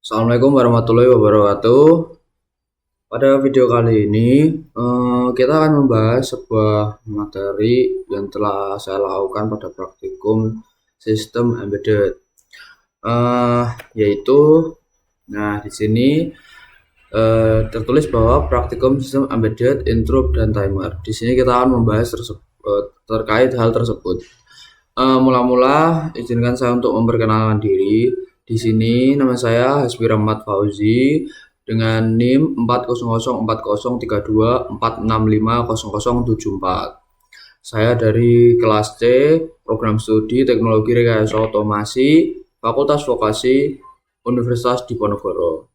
Assalamualaikum warahmatullahi wabarakatuh. Pada video kali ini, kita akan membahas sebuah materi yang telah saya lakukan pada praktikum sistem embedded, eh, yaitu, nah di sini tertulis bahwa praktikum sistem embedded, interrupt dan timer. Di sini kita akan membahas terkait hal tersebut. Mula-mula izinkan saya untuk memperkenalkan diri. Di sini nama saya Hasbi Rahmat Fauzi dengan NIM 400403246500074. Saya dari kelas C, Program Studi Teknologi Rekayasa Otomasi, Fakultas Vokasi, Universitas Diponegoro.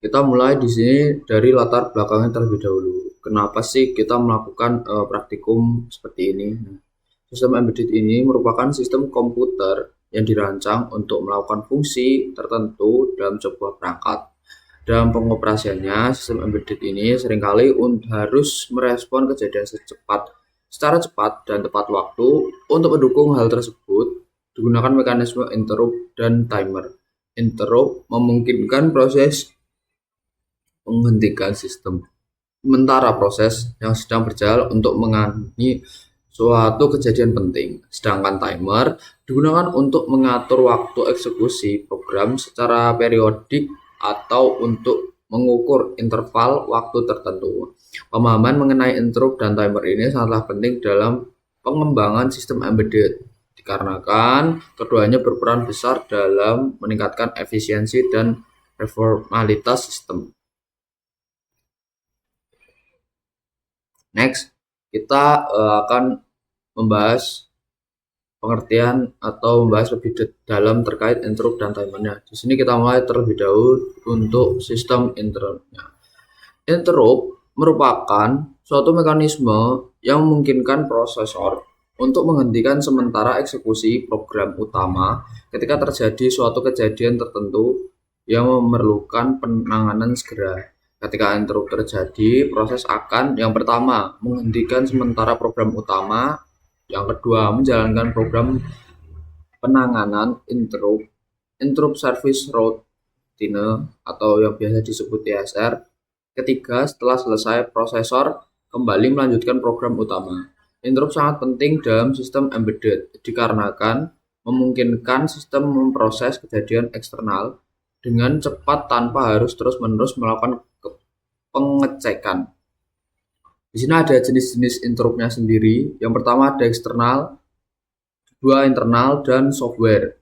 Kita mulai di sini dari latar belakangnya terlebih dahulu. Kenapa sih kita melakukan praktikum seperti ini? Sistem embedded ini merupakan sistem komputer yang dirancang untuk melakukan fungsi tertentu dalam sebuah perangkat. Dalam pengoperasiannya, sistem embedded ini seringkali harus merespon kejadian secara cepat dan tepat waktu. Untuk mendukung hal tersebut, digunakan mekanisme interrupt dan timer. Interrupt memungkinkan proses menghentikan sistem sementara proses yang sedang berjalan untuk menangani suatu kejadian penting, sedangkan timer digunakan untuk mengatur waktu eksekusi program secara periodik atau untuk mengukur interval waktu tertentu. Pemahaman mengenai interrupt dan timer ini sangatlah penting dalam pengembangan sistem embedded, dikarenakan keduanya berperan besar dalam meningkatkan efisiensi dan performalitas sistem. Next, kita akan membahas pengertian atau membahas lebih dalam terkait interrupt dan timernya. Di sini kita mulai terlebih dahulu untuk sistem interruptnya. Interrupt merupakan suatu mekanisme yang memungkinkan prosesor untuk menghentikan sementara eksekusi program utama ketika terjadi suatu kejadian tertentu yang memerlukan penanganan segera. Ketika interrupt terjadi, proses akan yang pertama menghentikan sementara program utama, yang kedua menjalankan program penanganan interrupt service routine atau yang biasa disebut ISR. Ketiga, setelah selesai, prosesor kembali melanjutkan program utama. Interrupt sangat penting dalam sistem embedded dikarenakan memungkinkan sistem memproses kejadian eksternal dengan cepat tanpa harus terus-menerus melakukan pengecekan. Di sini ada jenis-jenis interruptnya sendiri. Yang pertama ada eksternal, kedua internal, dan software.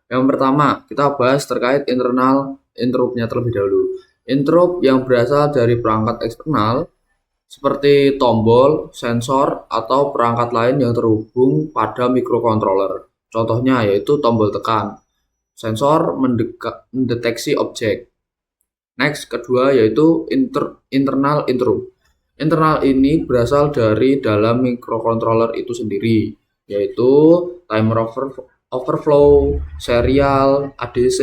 Yang pertama kita bahas terkait internal interruptnya terlebih dahulu. Interrupt yang berasal dari perangkat eksternal seperti tombol, sensor, atau perangkat lain yang terhubung pada microcontroller. Contohnya yaitu tombol tekan, sensor mendeteksi objek. Next, kedua yaitu internal interrupt. Internal ini berasal dari dalam microcontroller itu sendiri, yaitu timer overflow, serial, ADC,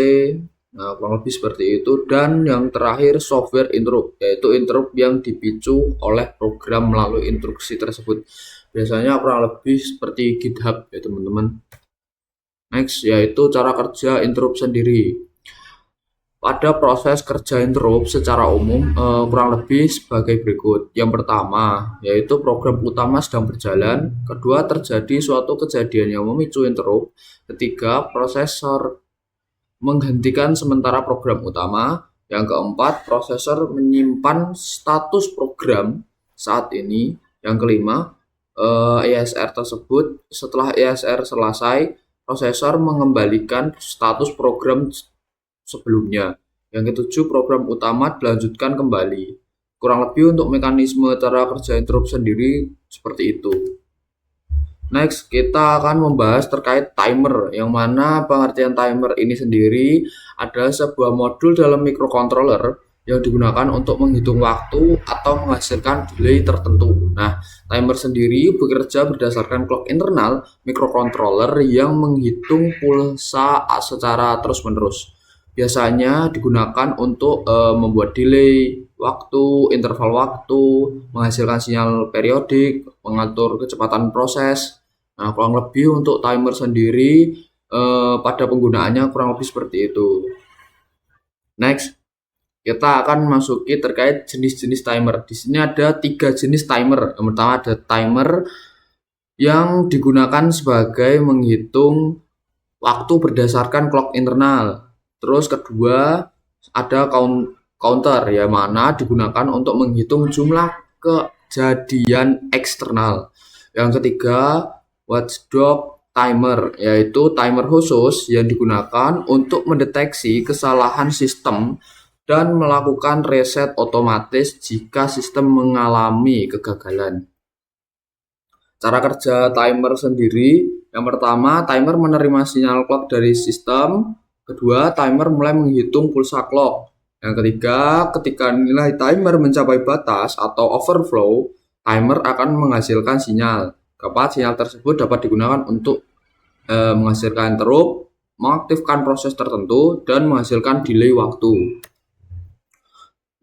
nah kurang lebih seperti itu. Dan yang terakhir software interrupt, yaitu interrupt yang dipicu oleh program melalui instruksi tersebut. Biasanya kurang lebih seperti GitHub ya teman-teman. Next, yaitu cara kerja interrupt sendiri. Pada proses kerja interrupt secara umum kurang lebih sebagai berikut. Yang pertama yaitu program utama sedang berjalan, kedua terjadi suatu kejadian yang memicu interrupt, ketiga prosesor menghentikan sementara program utama, yang keempat prosesor menyimpan status program saat ini, yang kelima ISR tersebut setelah ISR selesai, prosesor mengembalikan status program sebelumnya. Yang ketujuh, program utama dilanjutkan kembali. Kurang lebih untuk mekanisme cara kerja interrupt sendiri seperti itu. Next, kita akan membahas terkait timer, yang mana pengertian timer ini sendiri adalah sebuah modul dalam microcontroller yang digunakan untuk menghitung waktu atau menghasilkan delay tertentu. Nah, timer sendiri bekerja berdasarkan clock internal microcontroller yang menghitung pulsa secara terus-menerus. Biasanya digunakan untuk membuat delay waktu, interval waktu, menghasilkan sinyal periodik, mengatur kecepatan proses. Nah, kurang lebih untuk timer sendiri pada penggunaannya kurang lebih seperti itu. Next, kita akan masuki terkait jenis-jenis timer. Di sini ada 3 jenis timer. Yang pertama ada timer yang digunakan sebagai menghitung waktu berdasarkan clock internal. Terus kedua ada counter yang mana digunakan untuk menghitung jumlah kejadian eksternal. Yang ketiga watchdog timer, yaitu timer khusus yang digunakan untuk mendeteksi kesalahan sistem dan melakukan reset otomatis jika sistem mengalami kegagalan. Cara kerja timer sendiri, yang pertama timer menerima sinyal clock dari sistem, kedua timer mulai menghitung pulsa clock, yang ketiga ketika nilai timer mencapai batas atau overflow, timer akan menghasilkan sinyal. Keempat, sinyal tersebut dapat digunakan untuk menghasilkan interrupt, mengaktifkan proses tertentu, dan menghasilkan delay waktu.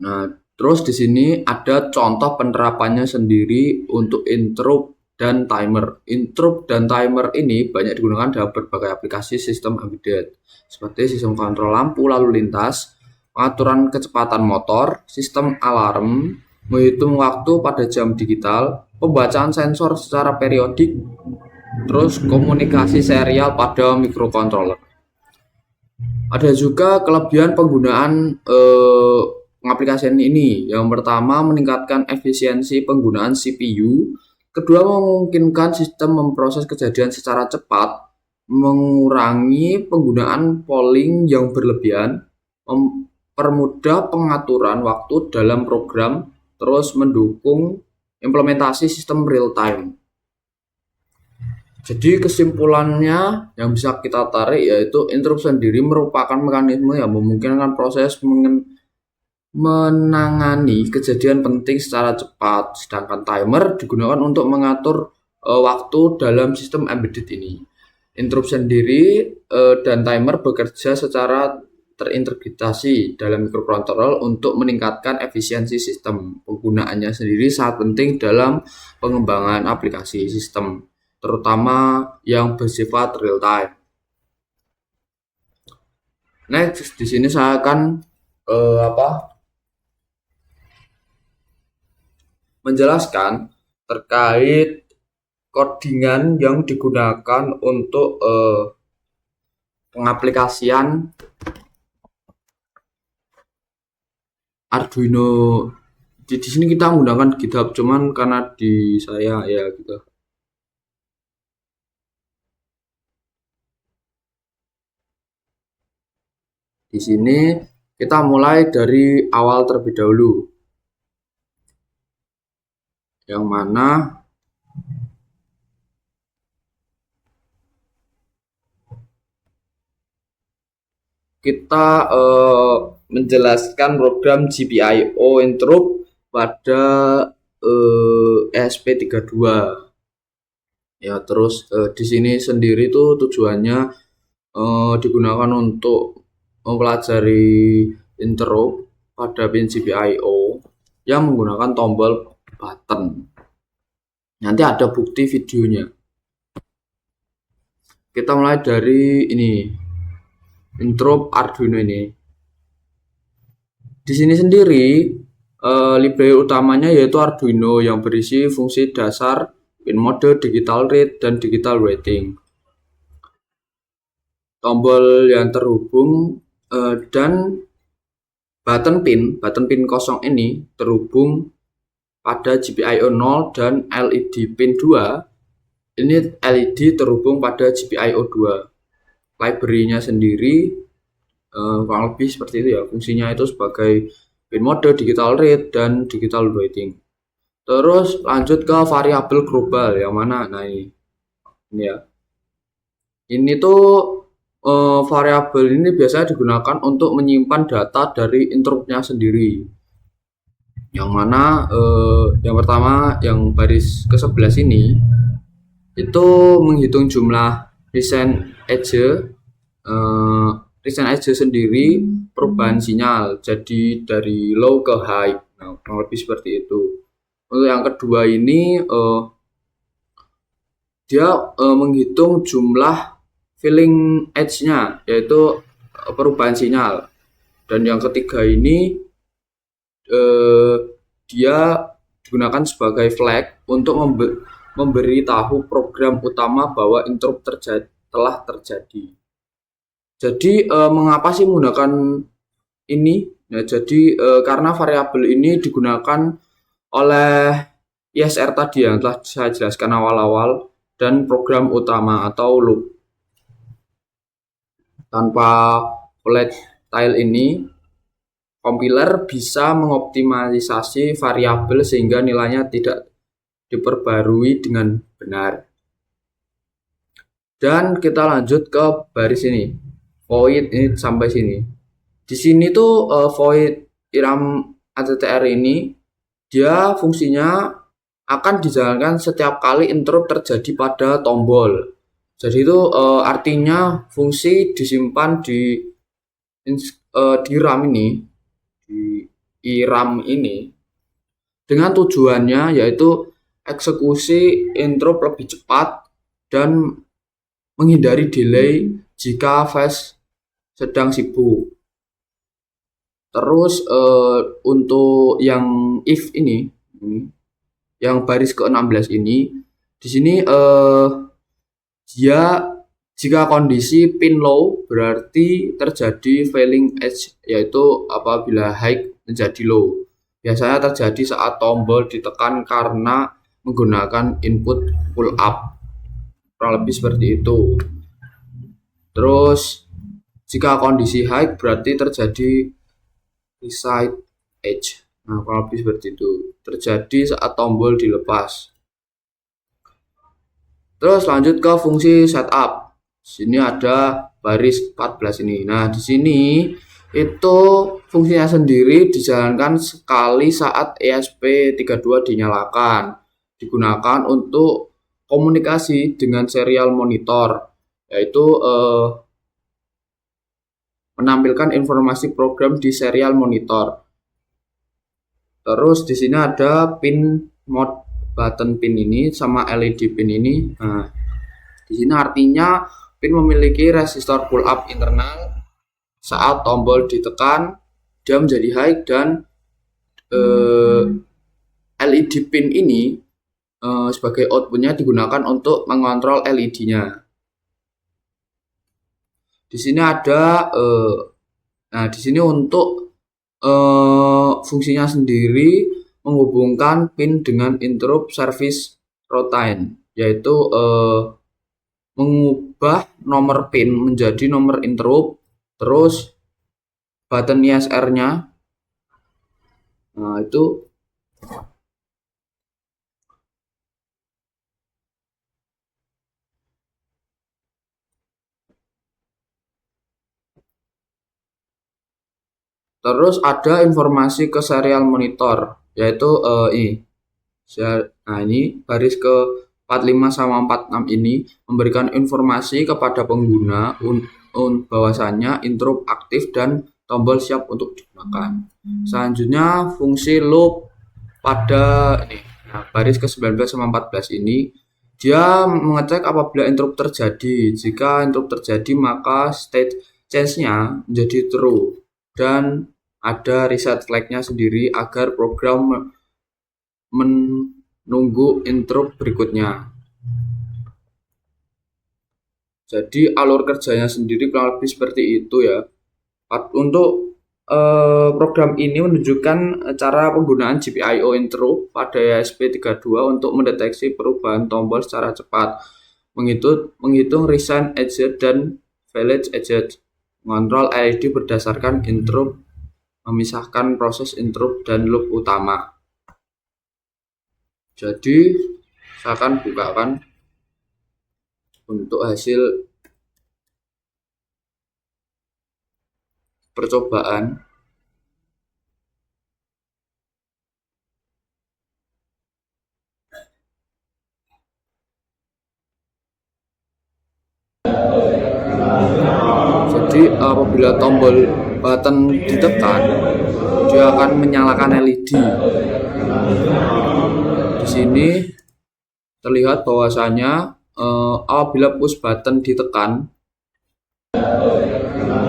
Nah, terus di sini ada contoh penerapannya sendiri untuk interrupt dan timer. Interrupt dan timer ini banyak digunakan dalam berbagai aplikasi sistem embedded, seperti sistem kontrol lampu lalu lintas, pengaturan kecepatan motor, sistem alarm, menghitung waktu pada jam digital, pembacaan sensor secara periodik, terus komunikasi serial pada microcontroller. Ada juga kelebihan penggunaan pengaplikasian ini. Yang pertama, meningkatkan efisiensi penggunaan CPU. Kedua, memungkinkan sistem memproses kejadian secara cepat, mengurangi penggunaan polling yang berlebihan, mempermudah pengaturan waktu dalam program, terus mendukung implementasi sistem real time. Jadi kesimpulannya yang bisa kita tarik yaitu interrupt sendiri merupakan mekanisme yang memungkinkan proses menangani kejadian penting secara cepat, sedangkan timer digunakan untuk mengatur waktu dalam sistem embedded ini. Interrupt sendiri dan timer bekerja secara terintegrasi dalam microcontroller untuk meningkatkan efisiensi sistem. Penggunaannya sendiri sangat penting dalam pengembangan aplikasi sistem, terutama yang bersifat real time. Next, di sini saya akan menjelaskan terkait codingan yang digunakan untuk pengaplikasian Arduino. Di sini kita menggunakan GitHub, cuman karena di saya ya gitu. Di sini kita mulai dari awal terlebih dahulu, yang mana kita menjelaskan program GPIO interrupt pada ESP32. Ya, terus di sini sendiri tuh tujuannya digunakan untuk mempelajari interrupt pada pin GPIO yang menggunakan tombol button. Nanti ada bukti videonya. Kita mulai dari ini, interrupt Arduino ini. Di sini sendiri library utamanya yaitu Arduino yang berisi fungsi dasar, pin mode, digital read, dan digital writing. Tombol yang terhubung dan button pin kosong ini terhubung pada GPIO 0 dan LED pin 2. Ini LED terhubung pada GPIO 2. Library-nya sendiri kurang lebih seperti itu ya. Fungsinya itu sebagai pin mode, digital read, dan digital writing. Terus lanjut ke variabel global yang mana? Nah ini ya. Ini tuh variabel ini biasanya digunakan untuk menyimpan data dari interrupt-nya sendiri. Yang mana yang pertama yang baris ke-11 ini itu menghitung jumlah recent edge sendiri perubahan sinyal, jadi dari low ke high. Nah, kurang lebih seperti itu. Untuk yang kedua ini dia menghitung jumlah filling edge-nya, yaitu perubahan sinyal. Dan yang ketiga ini dia digunakan sebagai flag untuk memberi tahu program utama bahwa interrupt telah terjadi. Jadi mengapa sih menggunakan ini? Nah, jadi karena variabel ini digunakan oleh ISR tadi yang telah saya jelaskan awal-awal dan program utama atau loop. Tanpa volatile ini, kompiler bisa mengoptimalisasi variabel sehingga nilainya tidak diperbarui dengan benar. Dan kita lanjut ke baris ini, void ini sampai sini. Di sini tuh void iram ATTR ini dia fungsinya akan dijalankan setiap kali interrupt terjadi pada tombol. Jadi itu artinya fungsi disimpan di RAM ini, di IRAM ini, dengan tujuannya yaitu eksekusi interrupt lebih cepat dan menghindari delay jika flash sedang sibuk. Terus untuk yang if ini yang baris ke-16 ini, di sini dia jika kondisi pin low berarti terjadi failing edge, yaitu apabila high menjadi low. Biasanya terjadi saat tombol ditekan karena menggunakan input pull up. Kurang lebih seperti itu. Terus jika kondisi high berarti terjadi reset edge. Nah, kurang lebih seperti itu. Terjadi saat tombol dilepas. Terus lanjut ke fungsi setup. Sini ada baris 14 ini. Nah, di sini itu fungsinya sendiri dijalankan sekali saat ESP32 dinyalakan. Digunakan untuk komunikasi dengan serial monitor, yaitu menampilkan informasi program di serial monitor. Terus di sini ada pin mode button pin ini sama LED pin ini. Nah, di sini artinya pin memiliki resistor pull up internal. Saat tombol ditekan, dia menjadi high dan LED pin ini sebagai outputnya digunakan untuk mengontrol LED-nya. Di sini ada, nah di sini untuk fungsinya sendiri menghubungkan pin dengan interrupt service routine, yaitu mengubah nomor pin menjadi nomor interrupt, terus button ISR-nya, nah itu terus ada informasi ke serial monitor, yaitu ini. Nah, ini baris ke 45 sama 46 ini memberikan informasi kepada pengguna bahwasannya interrupt aktif dan tombol siap untuk digunakan. Selanjutnya fungsi loop pada ini. Nah, baris ke 19 sama 14 ini dia mengecek apabila interrupt terjadi. Jika interrupt terjadi maka state change-nya menjadi true dan ada reset flag-nya sendiri agar program menunggu interrupt berikutnya. Jadi alur kerjanya sendiri kurang lebih seperti itu ya. Untuk program ini menunjukkan cara penggunaan GPIO interrupt pada ESP32 untuk mendeteksi perubahan tombol secara cepat, menghitung recent edge dan failed edge, mengontrol LED berdasarkan interrupt, memisahkan proses interrupt dan loop utama. Jadi saya akan bukakan untuk hasil percobaan. Jadi apabila tombol button ditekan, dia akan menyalakan LED. Di sini terlihat bahwasanya apabila push button ditekan, Nah,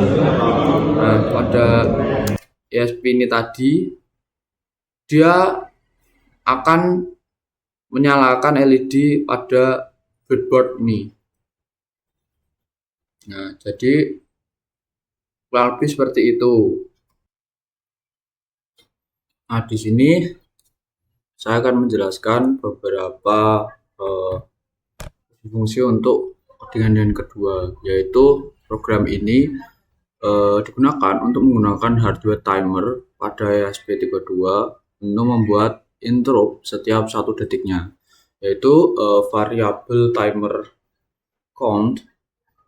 pada ESP ini tadi dia akan menyalakan LED pada breadboard ini. Nah, jadi kurang lebih seperti itu. Nah, di sini saya akan menjelaskan beberapa fungsi untuk dengan kedua, yaitu program ini digunakan untuk menggunakan hardware timer pada ESP32 untuk membuat interrupt setiap 1 detiknya, yaitu variabel timer count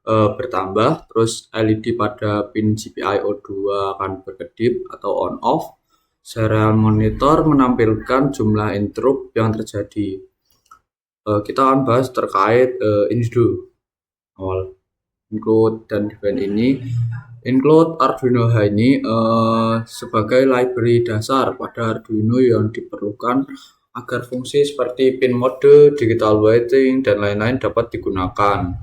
bertambah, terus LED pada pin GPIO 2 akan berkedip atau on off. Serial monitor menampilkan jumlah interrupt yang terjadi. Kita akan bahas terkait ini dulu awal include dan define ini. Include Arduino ini sebagai library dasar pada Arduino yang diperlukan agar fungsi seperti pin mode, digital lighting, dan lain-lain dapat digunakan.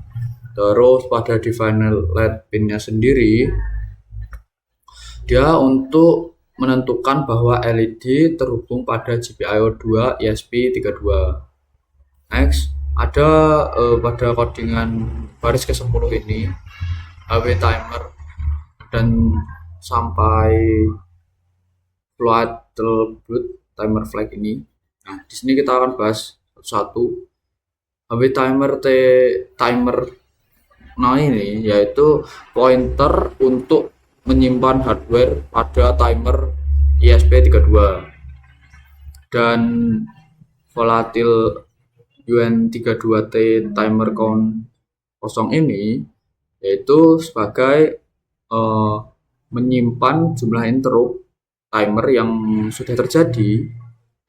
Terus pada define LED pinnya sendiri, dia untuk menentukan bahwa LED terhubung pada GPIO 2 ESP32. Next, ada pada codingan baris ke-10 ini HW timer dan sampai throttle boot timer flag ini. Nah, di sini kita akan bahas satu-satu. HW timer nah ini yaitu pointer untuk menyimpan hardware pada timer ESP32, dan volatile UN32T timer count 0 ini yaitu sebagai menyimpan jumlah interrupt timer yang sudah terjadi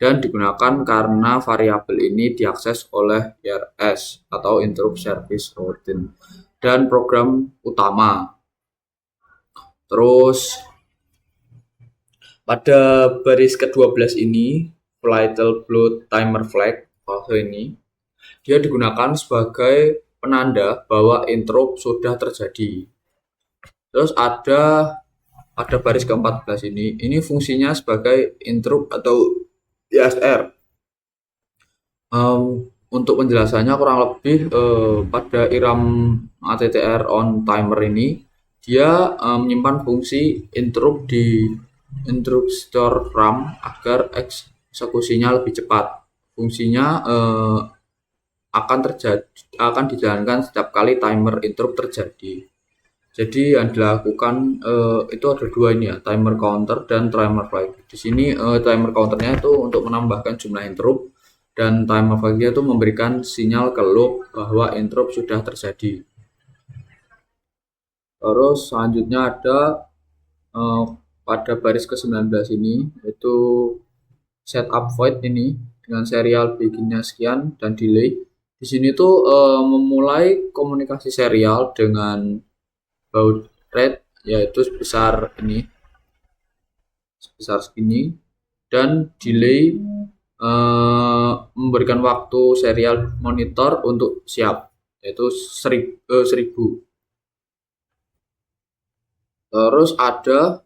dan digunakan karena variabel ini diakses oleh IRS atau interrupt service routine dan program utama. Terus pada baris ke-12 ini volatile blood timer flag ini dia digunakan sebagai penanda bahwa interrupt sudah terjadi. Terus ada baris ke-14 ini fungsinya sebagai interrupt atau ISR. Untuk penjelasannya kurang lebih pada IRAM ATTR on timer ini dia menyimpan fungsi interrupt di interrupt store RAM agar eksekusinya lebih cepat. Fungsinya akan dijalankan setiap kali timer interrupt terjadi. Jadi yang dilakukan itu ada dua ini ya, timer counter dan timer flag. Di sini timer counternya itu untuk menambahkan jumlah interrupt, dan timer flagnya itu memberikan sinyal ke loop bahwa interrupt sudah terjadi. Terus selanjutnya ada pada baris ke-19 ini yaitu setup void ini dengan serial bikinnya sekian dan delay. Di sini tuh memulai komunikasi serial dengan baud rate yaitu sebesar segini, dan delay memberikan waktu serial monitor untuk siap yaitu 1000. Terus ada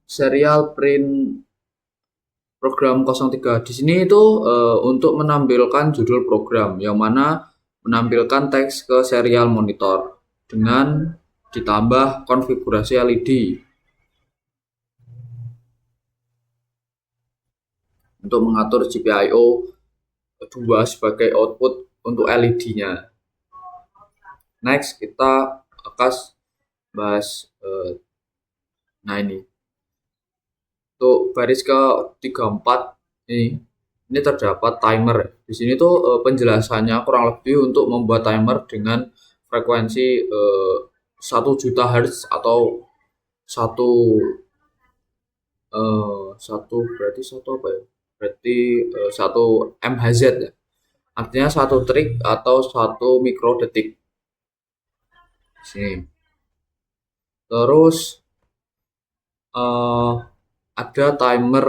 serial print program 03. Di sini itu untuk menampilkan judul program yang mana menampilkan teks ke serial monitor dengan ditambah konfigurasi LED untuk mengatur GPIO 2 sebagai output untuk LED-nya. Next, kita akan bahas nah ini untuk baris ke-34 ini terdapat timer. Di sini tuh penjelasannya kurang lebih untuk membuat timer dengan frekuensi 1 juta Hz atau 1 MHz ya. Artinya 1 trik atau 1 mikrodetik. Sini. Terus ada timer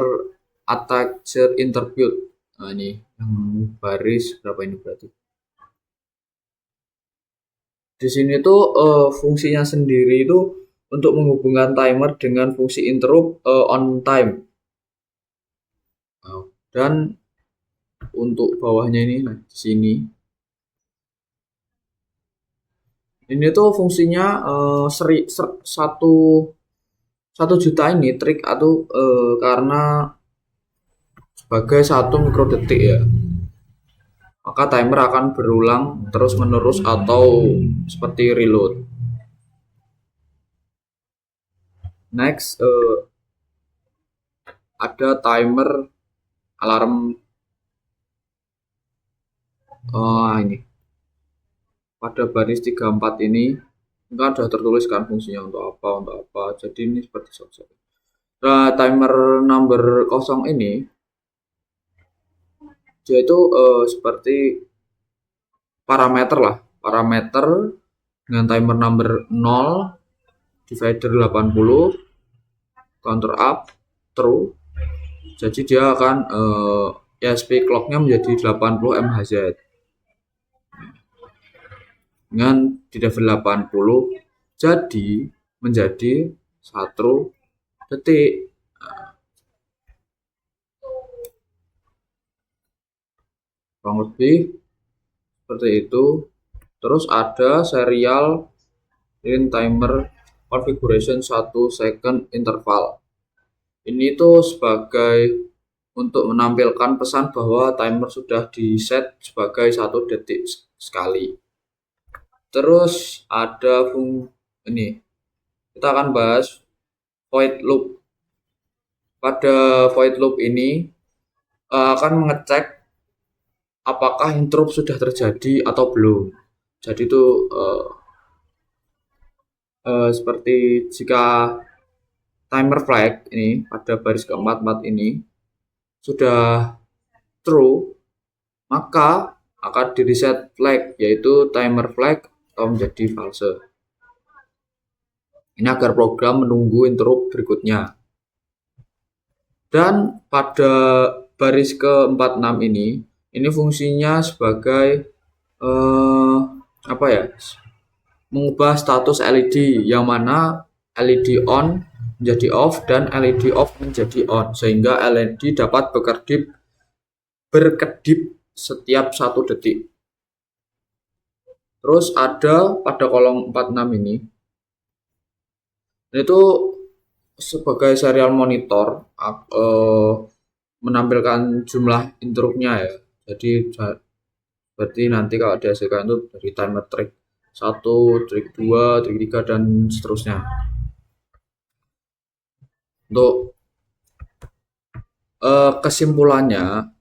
attached interpute. Nah ini yang baris berapa ini berarti? Di sini tuh fungsinya sendiri itu untuk menghubungkan timer dengan fungsi interrupt on time. Nah, dan untuk bawahnya ini, nah di sini ini tuh fungsinya satu juta ini trik atau karena sebagai 1 mikrodetik ya, maka timer akan berulang terus menerus atau seperti reload. Next ada timer alarm ini pada baris 34 ini kan sudah tertulis kan fungsinya untuk apa. Jadi ini seperti sosok. Nah, timer number 0 ini dia itu seperti parameter lah, parameter dengan timer number 0 divider 80 counter up true. Jadi dia akan ESP clocknya menjadi 80 MHz dengan di level 80 jadi menjadi 1 detik. Kurang lebih seperti itu. Terus ada serial in timer configuration 1 second interval. Ini tuh sebagai untuk menampilkan pesan bahwa timer sudah di set sebagai 1 detik sekali. Terus ada ini kita akan bahas void loop. Pada void loop ini akan mengecek apakah interrupt sudah terjadi atau belum. Jadi itu seperti jika timer flag ini pada baris ke-44 ini sudah true, maka akan di reset flag yaitu timer flag atau menjadi false. Ini agar program menunggu interrupt berikutnya. Dan pada baris ke-46 ini fungsinya sebagai apa ya? Mengubah status LED yang mana LED on menjadi off dan LED off menjadi on sehingga LED dapat berkedip setiap 1 detik. Terus ada pada kolom 46 ini itu sebagai serial monitor menampilkan jumlah interruptnya ya. Jadi berarti nanti kalau dihasilkan itu dari timer trik 1, trik 2, trik 3 dan seterusnya. Untuk kesimpulannya,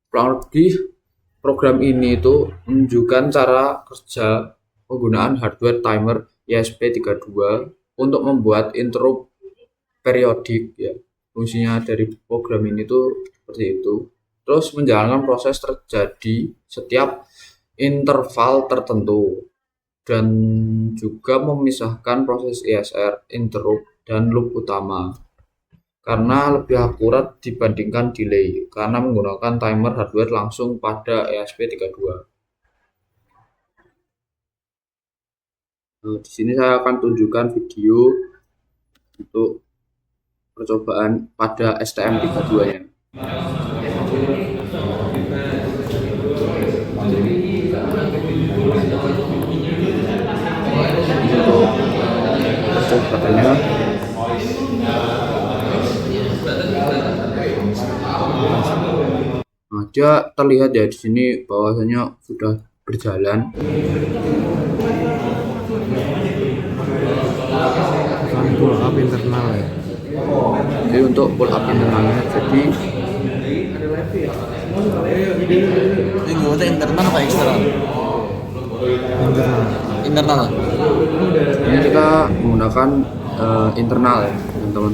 kurang lebih program ini itu menunjukkan cara kerja penggunaan hardware timer ESP32 untuk membuat interrupt periodik ya. Fungsinya dari program ini tuh seperti itu. Terus menjalankan proses terjadi setiap interval tertentu dan juga memisahkan proses ESR, interrupt, dan loop utama karena lebih akurat dibandingkan delay karena menggunakan timer hardware langsung pada ESP32. Nah, di sini saya akan tunjukkan video untuk percobaan pada STM32-nya. Untuk percobaannya nah, dia terlihat ya di sini bahwasanya sudah berjalan. Pull up internal ya. Jadi untuk pull up internalnya jadi ini gue internal apa eksternal? Internal. ini kita menggunakan internal ya teman-teman.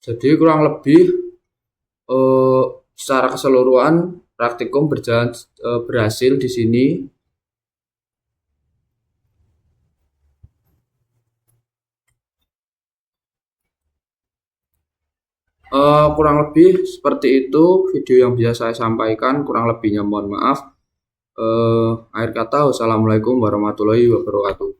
Jadi kurang lebih secara keseluruhan praktikum berjalan berhasil di sini. Kurang lebih seperti itu video yang bisa saya sampaikan. Kurang lebihnya mohon maaf. Akhir kata, wassalamualaikum warahmatullahi wabarakatuh.